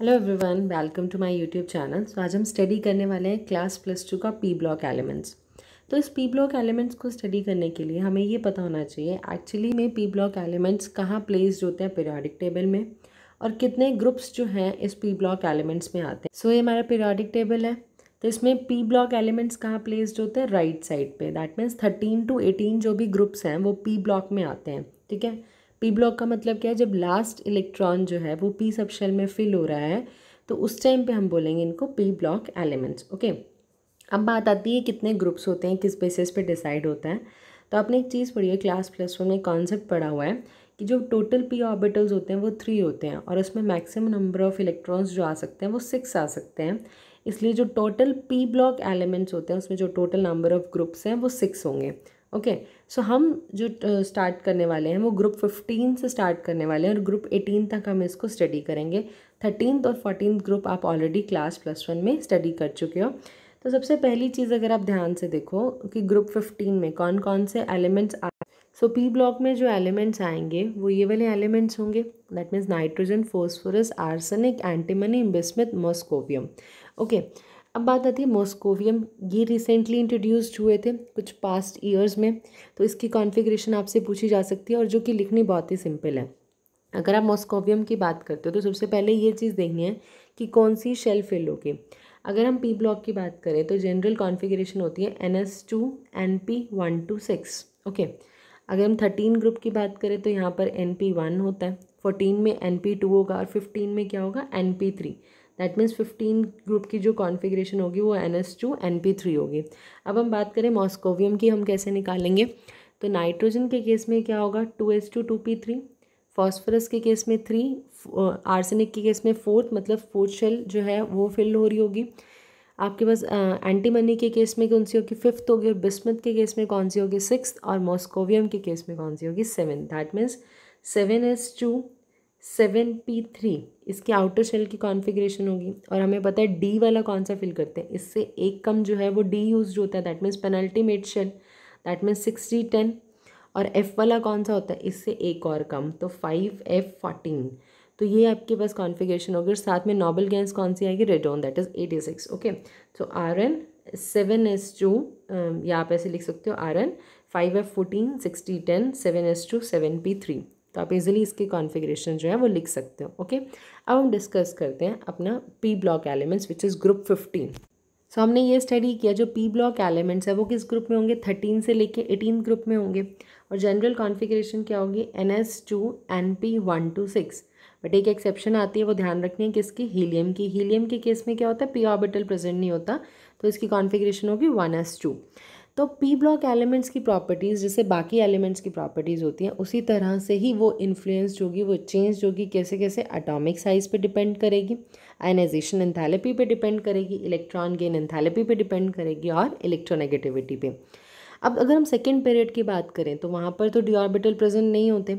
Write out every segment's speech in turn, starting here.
Hello everyone, welcome to my YouTube channel. तो आज हम स्टडी करने वाले हैं क्लास +2 का पी ब्लॉक एलिमेंट्स। तो इस पी ब्लॉक एलिमेंट्स को स्टडी करने के लिए हमें ये पता होना चाहिए एक्चुअली में पी ब्लॉक एलिमेंट्स कहाँ प्लेस्ड होते हैं पीरियोडिक टेबल में, और कितने ग्रुप्स जो हैं इस पी ब्लॉक एलिमेंट्स में आते हैं। सो ये हमारा पीरियोडिक टेबल है। तो इसमें पी ब्लॉक एलिमेंट्स कहाँ प्लेस्ड होते हैं? राइट साइड पे। दैट मीन्स 13 to 18 जो भी ग्रुप्स हैं वो पी ब्लॉक में आते हैं। ठीक है, पी ब्लॉक का मतलब क्या है? जब लास्ट इलेक्ट्रॉन जो है वो पी सब शेल में फिल हो रहा है तो उस टाइम पे हम बोलेंगे इनको पी ब्लॉक एलिमेंट्स। ओके, अब बात आती है कितने ग्रुप्स होते हैं, किस बेसिस पे डिसाइड होता है। तो आपने एक चीज़ पढ़ी है क्लास +1 में, कॉन्सेप्ट पढ़ा हुआ है कि जो टोटल पी ऑर्बिटल्स होते हैं वो 3 होते हैं और उसमें मैक्सिमम नंबर ऑफ इलेक्ट्रॉन्स जो आ सकते हैं वो 6 आ सकते हैं। इसलिए जो टोटल पी ब्लॉक एलिमेंट्स होते हैं उसमें जो टोटल नंबर ऑफ ग्रुप्स हैं वो 6 होंगे। ओके, सो हम जो स्टार्ट करने वाले हैं वो ग्रुप 15 से स्टार्ट करने वाले हैं और ग्रुप 18 तक हम इसको स्टडी करेंगे। 13th और 14th ग्रुप आप ऑलरेडी क्लास +1 में स्टडी कर चुके हो। तो सबसे पहली चीज़ अगर आप ध्यान से देखो कि ग्रुप 15 में कौन कौन से एलिमेंट्स सो पी ब्लॉक में जो एलिमेंट्स आएंगे वो ये वाले एलिमेंट्स होंगे। That means nitrogen, phosphorus, arsenic, antimony, bismuth, moscovium. Okay, अब बात आती है मॉस्कोवियम। ये रिसेंटली इंट्रोड्यूस्ड हुए थे कुछ पास्ट ईयर्स में। तो इसकी कॉन्फ़िगरेशन आपसे पूछी जा सकती है और जो कि लिखनी बहुत ही सिंपल है। अगर आप मॉस्कोवियम की बात करते हो तो सबसे पहले ये चीज़ देखनी है कि कौन सी शेल फिल होगी। अगर हम पी ब्लॉक की बात करें तो जनरल कॉन्फ़िगरेशन होती है NS2 NP1 to 6। ओके, अगर हम 13 ग्रुप की बात करें तो यहाँ पर NP1 होता है, 14 में NP2 होगा और 15 में क्या होगा? NP3। दैट मीन्स 15 ग्रुप की जो कॉन्फ़िगरेशन होगी वो NS2 NP3 होगी। अब हम बात करें मॉस्कोवियम की, हम कैसे निकालेंगे? तो नाइट्रोजन के केस में क्या होगा? 2s2 2p3, फॉस्फोरस के केस में 3, आर्सेनिक के केस में 4, मतलब 4th शेल जो है वो फिल हो रही होगी। आपके पास एंटीमनी के केस में कौन सी होगी? 5th होगी, और बिस्मथ के केस में कौन सी होगी? 6th, और मॉस्कोवियम के केस में कौन सी होगी? 7th। That means 7s2 7p3 इसकी आउटर शेल की कॉन्फ़िगरेशन होगी। और हमें पता है डी वाला कौन सा फिल करते हैं, इससे एक कम जो है वो डी यूज होता है। That means penultimate shell, that means 6d10। और एफ़ वाला कौन सा होता है? इससे एक और कम, तो 5f14। तो ये आपके पास कॉन्फ़िगरेशन होगी। और साथ में नोबल गैस कौन सी आएगी? Radon, that is 86। ओके, तो Rn 7s2, या आप ऐसे लिख सकते हो Rn 5f14 6010 7s2 7p3। तो आप इजीली इसकी कॉन्फ़िगरेशन जो है वो लिख सकते हो। ओके, अब हम डिस्कस करते हैं अपना P block elements which is group 15। सो हमने ये स्टडी किया जो पी ब्लॉक एलिमेंट्स है वो किस ग्रुप में होंगे? 13 से लेके 18 ग्रुप में होंगे। और जनरल कॉन्फ़िगरेशन क्या होगी? NS2 NP1 to 6। बट एक एक्सेप्शन आती है, वो ध्यान रखनी है किसकी? हीलियम की। हीलियम के केस में क्या होता है? पी ऑर्बिटल प्रेजेंट नहीं होता, तो इसकी कॉन्फ़िगरेशन होगी 1s2। तो पी ब्लॉक एलिमेंट्स की प्रॉपर्टीज़ जैसे बाकी एलिमेंट्स की प्रॉपर्टीज़ होती हैं उसी तरह से ही वो इन्फ्लुएंस्ड होगी, वो चेंज होगी। कैसे कैसे? एटॉमिक साइज़ पे डिपेंड करेगी, आयनाइजेशन एंथैल्पी पे डिपेंड करेगी, इलेक्ट्रॉन गेन एंथैल्पी पे डिपेंड करेगी, और इलेक्ट्रोनेगेटिविटी पे। अब अगर हम सेकेंड पीरियड की बात करें तो वहाँ पर तो डी ऑर्बिटल प्रेजेंट नहीं होते।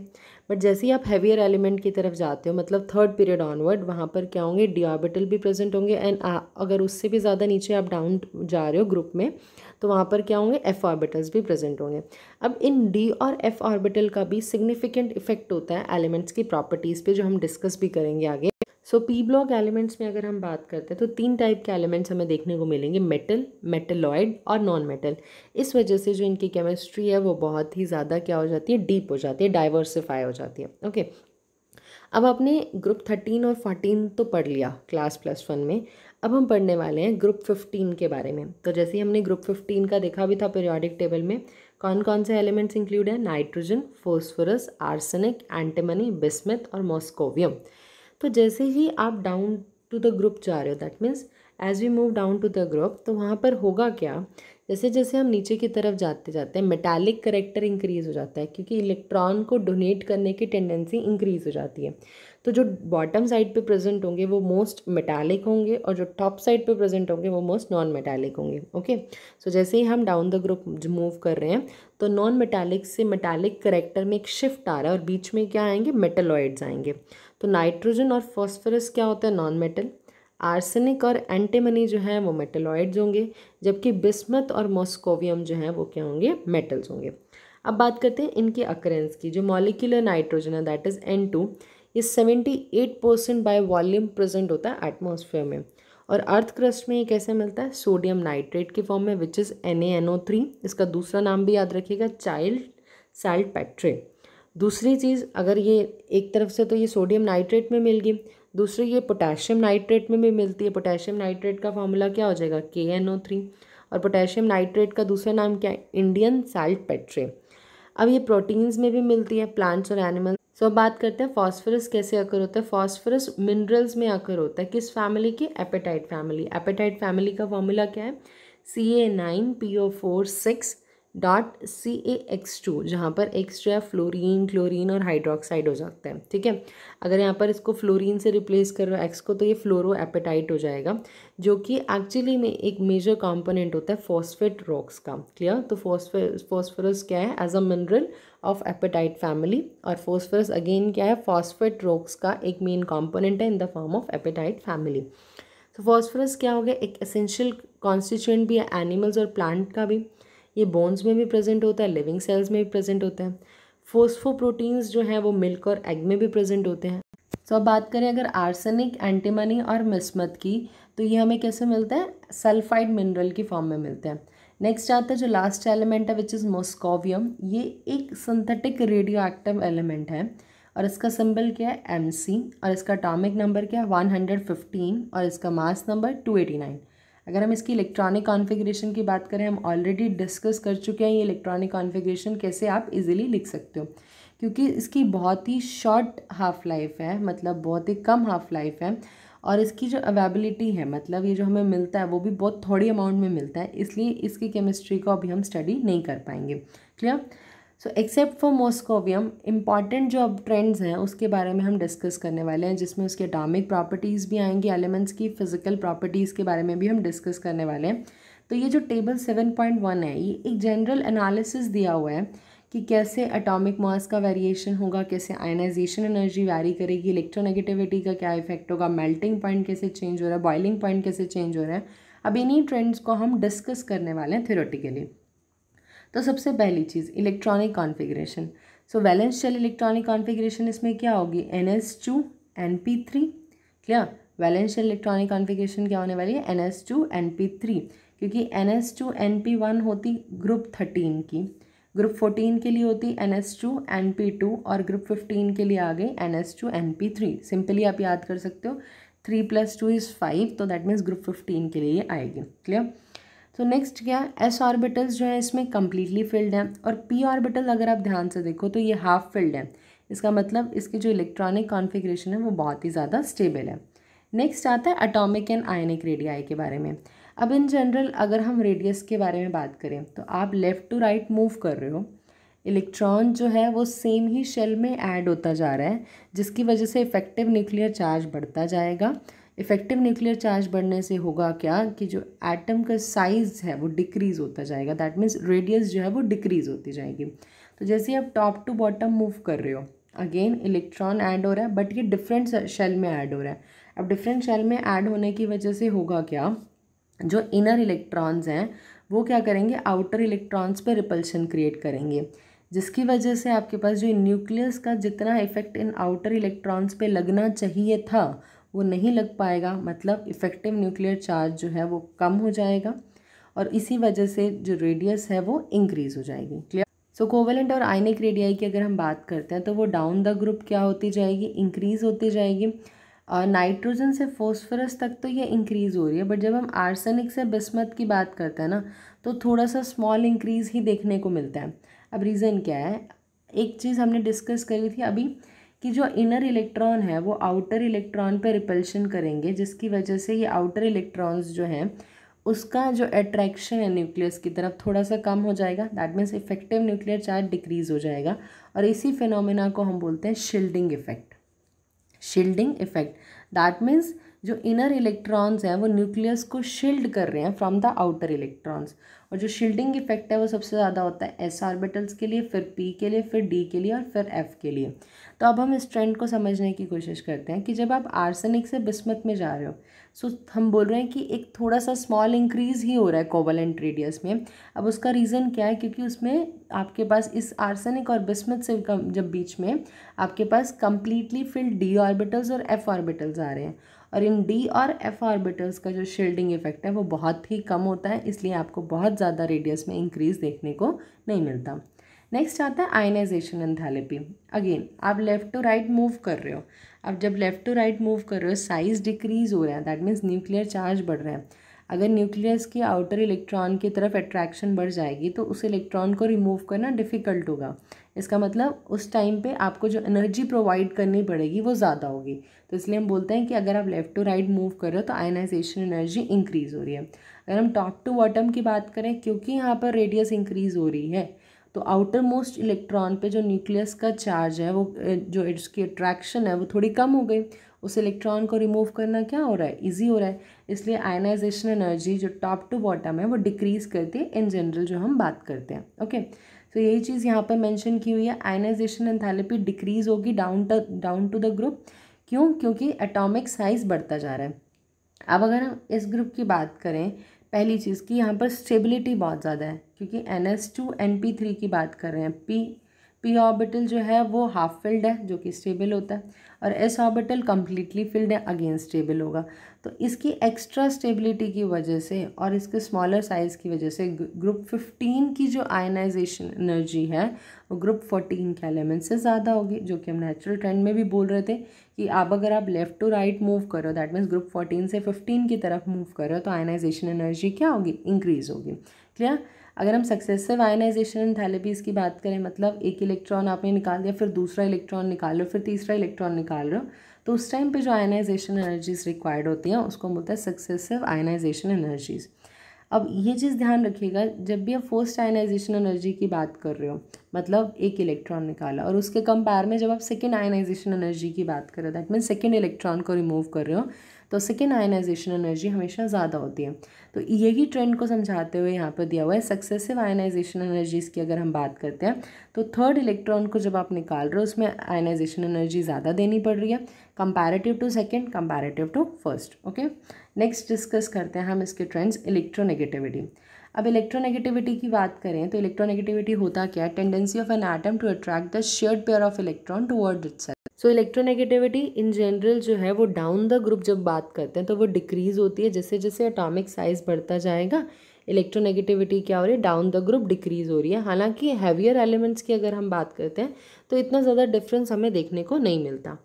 बट जैसे ही आप हैवियर एलिमेंट की तरफ जाते हो, मतलब थर्ड पीरियड ऑनवर्ड, वहाँ पर क्या होंगे? डी ऑर्बिटल भी प्रेजेंट होंगे। एंड अगर उससे भी ज़्यादा नीचे आप डाउन जा रहे हो ग्रुप में तो वहाँ पर क्या होंगे? एफ ऑर्बिटल्स भी प्रेजेंट होंगे। अब इन डी और एफ ऑर्बिटल का भी सिग्निफिकेंट इफेक्ट होता है एलिमेंट्स की प्रॉपर्टीज़ पे, जो हम डिस्कस भी करेंगे आगे। सो पी ब्लॉक एलिमेंट्स में अगर हम बात करते हैं तो 3 टाइप के एलिमेंट्स हमें देखने को मिलेंगे, मेटल, मेटलॉइड और नॉन मेटल। इस वजह से जो इनकी केमिस्ट्री है वो बहुत ही ज़्यादा क्या हो जाती है? डीप हो जाती है, डाइवर्सिफाई हो जाती है। ओके, अब आपने ग्रुप 13 और 14 तो पढ़ लिया क्लास +1 में। अब हम पढ़ने वाले हैं ग्रुप 15 के बारे में। तो जैसे ही हमने ग्रुप 15 का देखा भी था पीरियोडिक टेबल में, कौन कौन से एलिमेंट्स इंक्लूड हैं? Nitrogen, phosphorus, arsenic, antimony, bismuth और मॉस्कोवियम। तो जैसे ही आप डाउन टू द ग्रुप जा रहे हो, that means as we move down to the group, तो वहाँ पर होगा क्या? जैसे जैसे हम नीचे की तरफ जाते जाते हैं मेटालिक करेक्टर इंक्रीज़ हो जाता है, क्योंकि इलेक्ट्रॉन को डोनेट करने की टेंडेंसी इंक्रीज़ हो जाती है। तो जो बॉटम साइड पे प्रेजेंट होंगे वो मोस्ट मेटालिक होंगे, और जो टॉप साइड पे प्रेजेंट होंगे वो मोस्ट नॉन मेटालिक होंगे। ओके, सो जैसे ही हम डाउन द ग्रुप मूव कर रहे हैं तो नॉन मेटालिक से मेटालिक करेक्टर में एक शिफ्ट आ रहा है और बीच में क्या आएंगे? मेटलॉइड्स आएंगे। तो नाइट्रोजन और फॉस्फोरस क्या होता है? Non metal. आर्सेनिक और एंटीमनी जो है वो मेटलॉइड्स होंगे, जबकि बिस्मथ और मॉस्कोवियम जो है वो क्या होंगे? मेटल्स होंगे। अब बात करते हैं इनके अकरेंस की। जो मॉलिक्यूलर नाइट्रोजन है दैट इज़ N2, ये 78% बाय वॉल्यूम प्रेजेंट होता है एटमॉस्फेयर में। और अर्थ क्रस्ट में ये कैसे मिलता है, सोडियम नाइट्रेट के फॉर्म में, विच इज़ NaNO3। इसका दूसरा नाम भी याद रखिएगा, चाइल्ड सैल्टपेट्रे। दूसरी चीज़, अगर ये एक तरफ से तो ये सोडियम नाइट्रेट में मिल गई, दूसरी ये पोटेशियम नाइट्रेट में भी मिलती है। पोटेशियम नाइट्रेट का फॉर्मूला क्या हो जाएगा, KNO3। और पोटेशियम नाइट्रेट का दूसरा नाम क्या है, इंडियन सैल्टपेट्रे। अब ये प्रोटीन्स में भी मिलती है, प्लांट्स और एनिमल्स। सो अब बात करते हैं फास्फोरस कैसे अकर होता है। फास्फोरस मिनरल्स में अकर होता है, किस फैमिली की, एपेटाइट फैमिली। एपेटाइट फैमिली का फॉर्मूला क्या है, Ca9PO4 6.CaX2, जहाँ पर X जो है फ्लोरीन, क्लोरीन और हाइड्रोक्साइड हो जाता है। ठीक है, अगर यहाँ पर इसको फ्लोरीन से रिप्लेस कर रहे हो X को, तो ये फ्लोरो एपेटाइट हो जाएगा, जो कि एक्चुअली में एक मेजर कंपोनेंट होता है फॉस्फेट रॉक्स का। क्लियर, तो फॉस्फोरस क्या है, as a mineral of apatite family. और फॉस्फोरस अगेन क्या है, फॉस्फेट रॉक्स का एक मेन कंपोनेंट है in the form of apatite family. तो फॉस्फोरस क्या हो गया, एक एसेंशियल कॉन्स्टिट्यूएंट भी है एनिमल्स और प्लांट का भी। ये बोन्स में भी प्रेजेंट होता है, लिविंग सेल्स में भी प्रेजेंट होता है। फोस्फोप्रोटीन्स जो है वो मिल्क और एग में भी प्रेजेंट होते हैं। तो अब बात करें अगर आर्सेनिक, एंटीमनी और मिस्मत की, तो ये हमें कैसे मिलता है, सल्फाइड मिनरल की फॉर्म में मिलते हैं। नेक्स्ट आता है जो लास्ट एलिमेंट है, विच इज़ मॉस्कोवियम। ये एक सिंथेटिक रेडियो एक्टिव एलिमेंट है और इसका सिंबल क्या है, Mc। और इसका एटॉमिक नंबर क्या है, 115। और इसका मास नंबर 289। अगर हम इसकी इलेक्ट्रॉनिक कॉन्फ़िगरेशन की बात करें, हम ऑलरेडी डिस्कस कर चुके हैं ये इलेक्ट्रॉनिक कॉन्फ़िगरेशन कैसे आप इजीली लिख सकते हो, क्योंकि इसकी बहुत ही शॉर्ट हाफ लाइफ है, मतलब बहुत ही कम हाफ लाइफ है। और इसकी जो अवेबिलिटी है, मतलब ये जो हमें मिलता है वो भी बहुत थोड़ी अमाउंट में मिलता है, इसलिए इसकी केमिस्ट्री को अभी हम स्टडी नहीं कर पाएंगे। Clear. So except for moscovium, important जो अब ट्रेंड्स हैं उसके बारे में हम डिस्कस करने वाले हैं, जिसमें उसके एटॉमिक प्रॉपर्टीज़ भी आएंगी, एलिमेंट्स की फिजिकल प्रॉपर्टीज़ के बारे में भी हम डिस्कस करने वाले हैं। तो ये जो टेबल 7.1 है, ये एक जनरल एनालिसिस दिया हुआ है कि कैसे एटॉमिक मास का वेरिएशन होगा, कैसे आयनाइजेशन एनर्जी वैरी करेगी, इलेक्ट्रोनेगेटिविटी का क्या इफेक्ट होगा, मेल्टिंग पॉइंट कैसे चेंज हो रहा है, बॉइलिंग पॉइंट कैसे चेंज हो रहा है। अब इन्हीं ट्रेंड्स को हम डिस्कस करने वाले हैं थ्योरेटिकली। तो सबसे पहली चीज़, electronic configuration. So valence shell electronic configuration इसमें क्या होगी, NS2 NP3। Clear, valence shell electronic configuration क्या होने वाली है, NS2 NP3, क्योंकि NS2 NP1 होती ग्रुप 13 की, ग्रुप 14 के लिए होती NS2 NP2 और ग्रुप 15 के लिए आ गई NS2 NP3। सिंपली आप याद कर सकते हो 3 + 2 = 5, तो दैट मीन्स ग्रुप 15 के लिए आएगी। क्लियर। तो नेक्स्ट क्या, S ऑर्बिटल्स जो है इसमें कम्प्लीटली फिल्ड हैं, और P ऑर्बिटल अगर आप ध्यान से देखो तो ये हाफ फिल्ड है। इसका मतलब इसकी जो इलेक्ट्रॉनिक कॉन्फ़िगरेशन है वो बहुत ही ज़्यादा स्टेबल है। नेक्स्ट आता है एटॉमिक एंड आयनिक रेडियाई के बारे में। अब इन जनरल अगर हम रेडियस के बारे में बात करें, तो आप लेफ़्ट टू राइट मूव कर रहे हो, इलेक्ट्रॉन जो है वो सेम ही शेल में ऐड होता जा रहा है, जिसकी वजह से इफेक्टिव न्यूक्लियर चार्ज बढ़ता जाएगा। इफेक्टिव न्यूक्लियर चार्ज बढ़ने से होगा क्या, कि जो एटम का साइज़ है वो डिक्रीज़ होता जाएगा, दैट मीन्स रेडियस जो है वो डिक्रीज़ होती जाएगी। तो जैसे आप टॉप टू बॉटम मूव कर रहे हो, अगेन इलेक्ट्रॉन ऐड हो रहा है, बट ये डिफरेंट शेल में ऐड हो रहा है। अब डिफरेंट शेल में ऐड होने की वजह से होगा क्या, जो इनर इलेक्ट्रॉन्स हैं वो क्या करेंगे, आउटर इलेक्ट्रॉन्स पे रिपल्शन क्रिएट करेंगे, जिसकी वजह से आपके पास जो न्यूक्लियस का जितना इफेक्ट इन आउटर इलेक्ट्रॉन्स पे लगना चाहिए था वो नहीं लग पाएगा, मतलब इफेक्टिव न्यूक्लियर चार्ज जो है वो कम हो जाएगा, और इसी वजह से जो रेडियस है वो इंक्रीज़ हो जाएगी। क्लियर। सो कोवेलेंट और आयनिक रेडियाई की अगर हम बात करते हैं, तो वो डाउन द ग्रुप क्या होती जाएगी, इंक्रीज़ होती जाएगी। और नाइट्रोजन से फॉस्फोरस तक तो ये इंक्रीज़ हो रही है, बट जब हम आर्सेनिक से बिस्मत की बात करते हैं ना, तो थोड़ा सा स्मॉल इंक्रीज़ ही देखने को मिलता है। अब रीज़न क्या है, एक चीज़ हमने डिस्कस करी थी अभी, कि जो इनर इलेक्ट्रॉन है वो आउटर इलेक्ट्रॉन पे रिपल्शन करेंगे, जिसकी वजह से ये आउटर इलेक्ट्रॉन्स जो हैं उसका जो अट्रैक्शन है न्यूक्लियस की तरफ थोड़ा सा कम हो जाएगा, that means effective nuclear charge decrease हो जाएगा, और इसी फिनोमेना को हम बोलते हैं shielding effect. Shielding effect, that means जो इनर इलेक्ट्रॉन्स हैं वो न्यूक्लियस को शील्ड कर रहे हैं फ्रॉम द आउटर इलेक्ट्रॉन्स, और जो शील्डिंग इफेक्ट है वो सबसे ज़्यादा होता है s ऑर्बिटल्स के लिए, फिर p के लिए, फिर d के लिए और फिर f के लिए। तो अब हम इस ट्रेंड को समझने की कोशिश करते हैं कि जब आप आर्सेनिक से बिस्मथ में जा रहे हो, सो हम बोल रहे हैं कि एक थोड़ा सा स्मॉल इंक्रीज़ ही हो रहा है कोवलेंट रेडियस में। अब उसका रीज़न क्या है, क्योंकि उसमें आपके पास इस आर्सेनिक और बिस्मथ से जब बीच में आपके पास कंप्लीटली फिल्ड d ऑर्बिटल्स और f ऑर्बिटल्स आ रहे हैं, और इन d और f ऑर्बिटल्स का जो शील्डिंग इफेक्ट है वो बहुत ही कम होता है, इसलिए आपको बहुत ज़्यादा रेडियस में इंक्रीज़ देखने को नहीं मिलता। नेक्स्ट आता है आयनाइजेशन एंथैल्पी। अगेन आप लेफ़्ट टू राइट मूव कर रहे हो, अब जब लेफ़्ट टू राइट मूव कर रहे हो साइज़ डिक्रीज़ हो रहा है, दैट मीन्स न्यूक्लियर चार्ज बढ़ रहा है। अगर न्यूक्लियस की आउटर इलेक्ट्रॉन की तरफ अट्रैक्शन बढ़ जाएगी तो उस इलेक्ट्रॉन को रिमूव करना डिफ़िकल्ट होगा। इसका मतलब उस टाइम पे आपको जो एनर्जी प्रोवाइड करनी पड़ेगी वो ज़्यादा होगी। तो इसलिए हम बोलते हैं कि अगर आप लेफ़्ट टू राइट मूव कर रहे हो तो आयनाइजेशन एनर्जी इंक्रीज़ हो रही है। अगर हम टॉप टू बॉटम की बात करें, क्योंकि यहाँ पर रेडियस इंक्रीज़ हो रही है तो आउटर मोस्ट इलेक्ट्रॉन पे जो न्यूक्लियस का चार्ज है वो जो इसकी अट्रैक्शन है वो थोड़ी कम हो गई, उस इलेक्ट्रॉन को रिमूव करना क्या हो रहा है, ईजी हो रहा है। इसलिए आयनाइजेशन एनर्जी जो टॉप टू बॉटम है वो डिक्रीज़ करती है इन जनरल जो हम बात करते हैं। ओके, तो यही चीज़ यहाँ पर मेंशन की हुई है, आयनाइजेशन एंथैल्पी डिक्रीज़ होगी डाउन टू द ग्रुप। क्यों? क्योंकि एटॉमिक साइज़ बढ़ता जा रहा है। अब अगर हम इस ग्रुप की बात करें, पहली चीज़ कि यहाँ पर स्टेबिलिटी बहुत ज़्यादा है, क्योंकि NS2 NP3 की बात कर रहे हैं। p ऑर्बिटल जो है वो हाफ फिल्ड है जो कि स्टेबल होता है, और s ऑर्बिटल कम्प्लीटली फिल्ड है, अगेन स्टेबल होगा। तो इसकी एक्स्ट्रा स्टेबिलिटी की वजह से और इसके स्मॉलर साइज़ की वजह से ग्रुप 15 की जो आयनाइजेशन एनर्जी है वो ग्रुप 14 के एलिमेंट से ज़्यादा होगी, जो कि हम नेचुरल ट्रेंड में भी बोल रहे थे कि अब अगर आप लेफ़्ट टू राइट मूव करो, दैट मीन्स ग्रुप 14 से 15 की तरफ मूव करो, तो आयनाइजेशन एनर्जी क्या होगी, इंक्रीज़ होगी। क्लियर? अगर हम सक्सेसिव आयनाइजेशन एंथैल्पीज़ की बात करें, मतलब एक इलेक्ट्रॉन आपने निकाल दिया, फिर दूसरा इलेक्ट्रॉन निकाल रहे हो, फिर तीसरा इलेक्ट्रॉन निकाल रहे हो, तो उस टाइम पे जो आयनाइजेशन एनर्जीज रिक्वायर्ड होती हैं उसको हम बोलते हैं सक्सेसिव आयनाइजेशन एनर्जीज़। अब ये चीज़ ध्यान रखिएगा, जब भी आप फर्स्ट आयनाइजेशन एनर्जी की बात कर रहे हो, मतलब एक इलेक्ट्रॉन निकाला, और उसके कंपेयर में जब आप सेकेंड आयनाइजेशन एनर्जी की बात कर रहे हो, दैट मीन्स सेकेंड इलेक्ट्रॉन को रिमूव कर रहे हो, तो सेकेंड आयनाइजेशन एनर्जी हमेशा ज़्यादा होती है। तो यही ट्रेंड को समझाते हुए यहाँ पर दिया हुआ है। सक्सेसिव आयनाइजेशन एनर्जीज़ की अगर हम बात करते हैं तो थर्ड इलेक्ट्रॉन को जब आप निकाल रहे हो उसमें आयनाइजेशन एनर्जी ज़्यादा देनी पड़ रही है comparative to second, comparative to first. Okay, next discuss करते हैं हम इसके ट्रेंड्स, इलेक्ट्रोनेगेटिविटी। अब इलेक्ट्रोनेगेटिविटी की बात करें तो इलेक्ट्रोनेगेटिविटी होता क्या है, tendency of an atom to attract the shared pair of electron towards itself. So electronegativity in general जो है वो डाउन द ग्रुप जब बात करते हैं तो वो डिक्रीज़ होती है, जैसे जैसे एटॉमिक साइज़ बढ़ता जाएगा इलेक्ट्रोनेगेटिविटी क्या हो रही है, डाउन द ग्रुप डिक्रीज़ हो रही है। हालांकि हैवियर एलिमेंट्स की अगर हम बात करते हैं तो इतना ज़्यादा डिफरेंस हमें देखने को नहीं मिलता।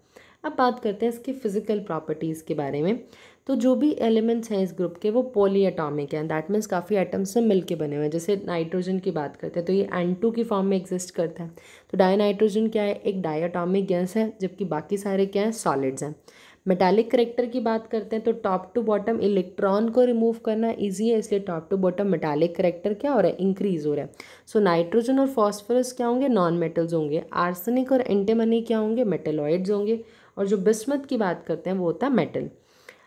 अब बात करते हैं इसकी फ़िज़िकल प्रॉपर्टीज़ के बारे में। तो जो भी एलिमेंट्स हैं इस ग्रुप के वो पॉली एटॉमिक हैं, दैट मीन्स काफ़ी एटम्स से मिल के बने हुए हैं। जैसे नाइट्रोजन की बात करते हैं तो ये N2 की फॉर्म में एग्जिस्ट करता है। तो डायनाइट्रोजन क्या है, एक डायटॉमिक गैस है, जबकि बाकी सारे क्या हैं, सॉलिड्स हैं। मेटालिक करेक्टर की बात करते हैं तो टॉप टू बॉटम इलेक्ट्रॉन को रिमूव करना ईजी है, इसलिए top to bottom metallic character क्या हो रहा है, इंक्रीज़ हो रहा है। सो नाइट्रोजन और फॉस्फोरस क्या होंगे, नॉन मेटल्स होंगे। आर्सेनिक और एंटीमनी क्या होंगे, मेटेलॉइड्स होंगे। और जो बिस्मथ की बात करते हैं वो होता है मेटल।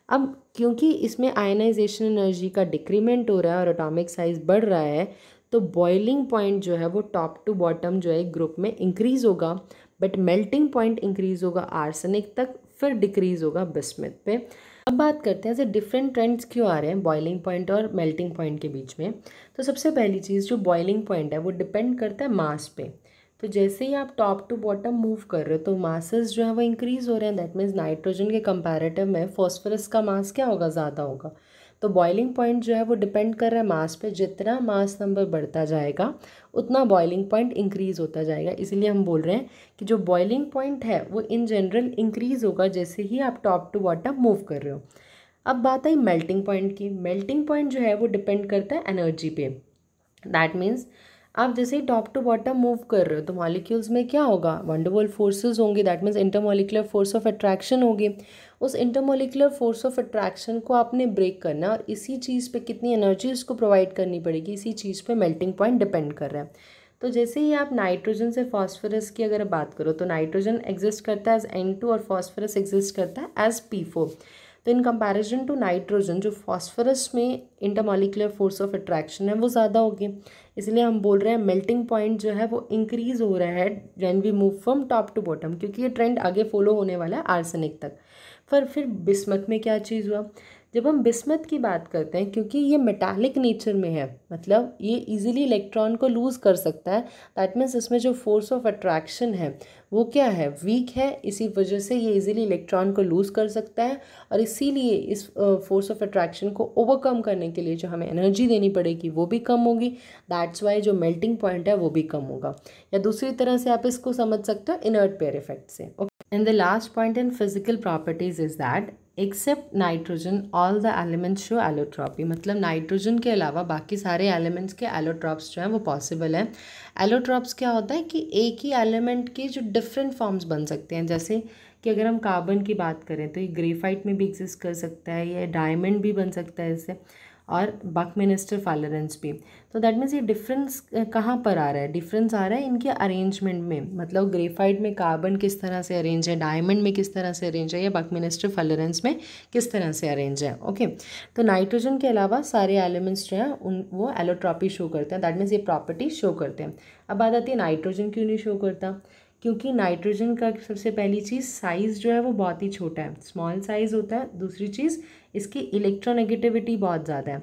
अब क्योंकि इसमें आयनाइजेशन एनर्जी का डिक्रीमेंट हो रहा है और एटॉमिक साइज़ बढ़ रहा है, तो बॉइलिंग पॉइंट जो है वो टॉप टू बॉटम जो है ग्रुप में इंक्रीज़ होगा, बट मेल्टिंग पॉइंट इंक्रीज़ होगा आर्सेनिक तक, फिर डिक्रीज़ होगा बिस्मथ पे। अब बात करते हैं ऐसे डिफरेंट ट्रेंड्स क्यों आ रहे हैं बॉइलिंग पॉइंट और मेल्टिंग पॉइंट के बीच में। तो सबसे पहली चीज़, जो बॉइलिंग पॉइंट है वो डिपेंड करता है मास पे। तो जैसे ही आप टॉप टू बॉटम मूव कर रहे हो तो मासेस जो है वो इंक्रीज़ हो रहे हैं, दैट मीन्स नाइट्रोजन के कंपैरेटिव में फॉस्फोरस का मास क्या होगा, ज़्यादा होगा। तो बॉइलिंग पॉइंट जो है वो डिपेंड कर रहा है मास पे, जितना मास नंबर बढ़ता जाएगा उतना बॉइलिंग पॉइंट इंक्रीज़ होता जाएगा। इसीलिए हम बोल रहे हैं कि जो बॉइलिंग पॉइंट है वो इन जनरल इंक्रीज़ होगा जैसे ही आप टॉप टू बॉटम मूव कर रहे हो। अब बात आई मेल्टिंग पॉइंट की। मेल्टिंग पॉइंट जो है वो डिपेंड करता है एनर्जी पे, दैट मीन्स आप जैसे ही टॉप टू बॉटम मूव कर रहे हो तो मॉलिक्यूल्स में क्या होगा, वंडरवॉल फोर्सेस होंगे, that means intermolecular force of attraction होगी। उस इंटरमोलिकुलर फोर्स ऑफ अट्रैक्शन को आपने ब्रेक करना है और इसी चीज़ पे कितनी एनर्जी उसको प्रोवाइड करनी पड़ेगी, इसी चीज़ पे मेल्टिंग पॉइंट डिपेंड कर रहा है। तो जैसे ही आप नाइट्रोजन से फॉस्फोरस की अगर बात करो तो नाइट्रोजन एग्जिस्ट करता है एज N2 और फॉस्फोरस एग्जिस्ट करता है एज P4। तो इन कंपैरिजन टू नाइट्रोजन जो फॉस्फोरस में इंटरमॉलिक्यूलर फोर्स ऑफ अट्रैक्शन है वो ज़्यादा होगी, इसलिए हम बोल रहे हैं मेल्टिंग पॉइंट जो है वो इंक्रीज़ हो रहा है when we move from top to bottom, क्योंकि ये ट्रेंड आगे फॉलो होने वाला है आर्सेनिक तक। फिर बिस्मथ में क्या चीज़ हुआ, जब हम बिस्मथ की बात करते हैं, क्योंकि ये मेटालिक नेचर में है, मतलब ये इजीली इलेक्ट्रॉन को लूज़ कर सकता है, दैट मीन्स इसमें जो फोर्स ऑफ अट्रैक्शन है वो क्या है, वीक है, इसी वजह से ये इजीली इलेक्ट्रॉन को लूज़ कर सकता है। और इसीलिए इस फोर्स ऑफ अट्रैक्शन को ओवरकम करने के लिए जो हमें एनर्जी देनी पड़ेगी वो भी कम होगी, दैट्स वाई जो मेल्टिंग पॉइंट है वो भी कम होगा। या दूसरी तरह से आप इसको समझ सकते हो इनर्ट पेयर इफेक्ट से। And the last point in physical properties is that except nitrogen all the elements show allotropy, मतलब नाइट्रोजन के अलावा बाकी सारे एलिमेंट्स के एलोट्रॉप्स जो हैं वो पॉसिबल है। एलोट्रॉप्स क्या होता है कि एक ही एलिमेंट के जो डिफरेंट फॉर्म्स बन सकते हैं, जैसे कि अगर हम कार्बन की बात करें तो ये ग्रेफाइट में भी एग्जिस्ट कर सकता है, ये डायमंड भी बन सकता है इससे, और बकमिनिस्टर फैलरेंस भी। तो दैट मीन्स ये डिफरेंस कहाँ पर आ रहा है, डिफरेंस आ रहा है इनके अरेंजमेंट में, मतलब ग्रेफाइट में कार्बन किस तरह से अरेंज है, डायमंड में किस तरह से अरेंज है, या बकमिनिस्टर फैलरेंस में किस तरह से अरेंज है। ओके, तो नाइट्रोजन के अलावा सारे एलिमेंट्स जो हैं वो एलोट्रॉपी शो करते हैं, दैट मीन्स ये प्रॉपर्टी शो करते हैं। अब बात आती है नाइट्रोजन क्यों नहीं शो करता, क्योंकि नाइट्रोजन का सबसे पहली चीज़ साइज़ जो है वो बहुत ही छोटा है, स्मॉल साइज़ होता है। दूसरी चीज़ इसकी इलेक्ट्रोनेगेटिविटी बहुत ज़्यादा है।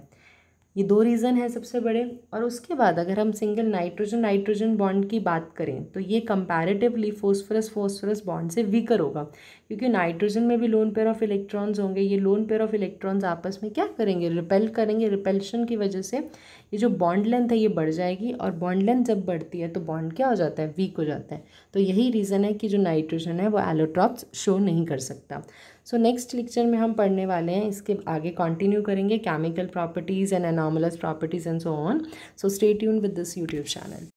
ये दो रीज़न है सबसे बड़े। और उसके बाद अगर हम सिंगल नाइट्रोजन नाइट्रोजन बॉन्ड की बात करें तो ये कंपैरेटिवली फोस्फरस बॉन्ड से वीकर होगा, क्योंकि नाइट्रोजन में भी लोन पेयर ऑफ इलेक्ट्रॉन्स होंगे। ये लोन पेयर ऑफ इलेक्ट्रॉन्स आपस में क्या करेंगे, रिपेल करेंगे। रिपल्शन की वजह से ये जो बॉन्ड लेंथ है ये बढ़ जाएगी, और बॉन्ड लेंथ जब बढ़ती है तो बॉन्ड क्या हो जाता है, वीक हो जाता है। तो यही रीज़न है कि जो नाइट्रोजन है वो एलोट्रॉप्स शो नहीं कर सकता। सो नेक्स्ट लेक्चर में हम पढ़ने वाले हैं, इसके आगे कंटिन्यू करेंगे chemical properties and anomalous properties and so on. So stay tuned with this YouTube channel.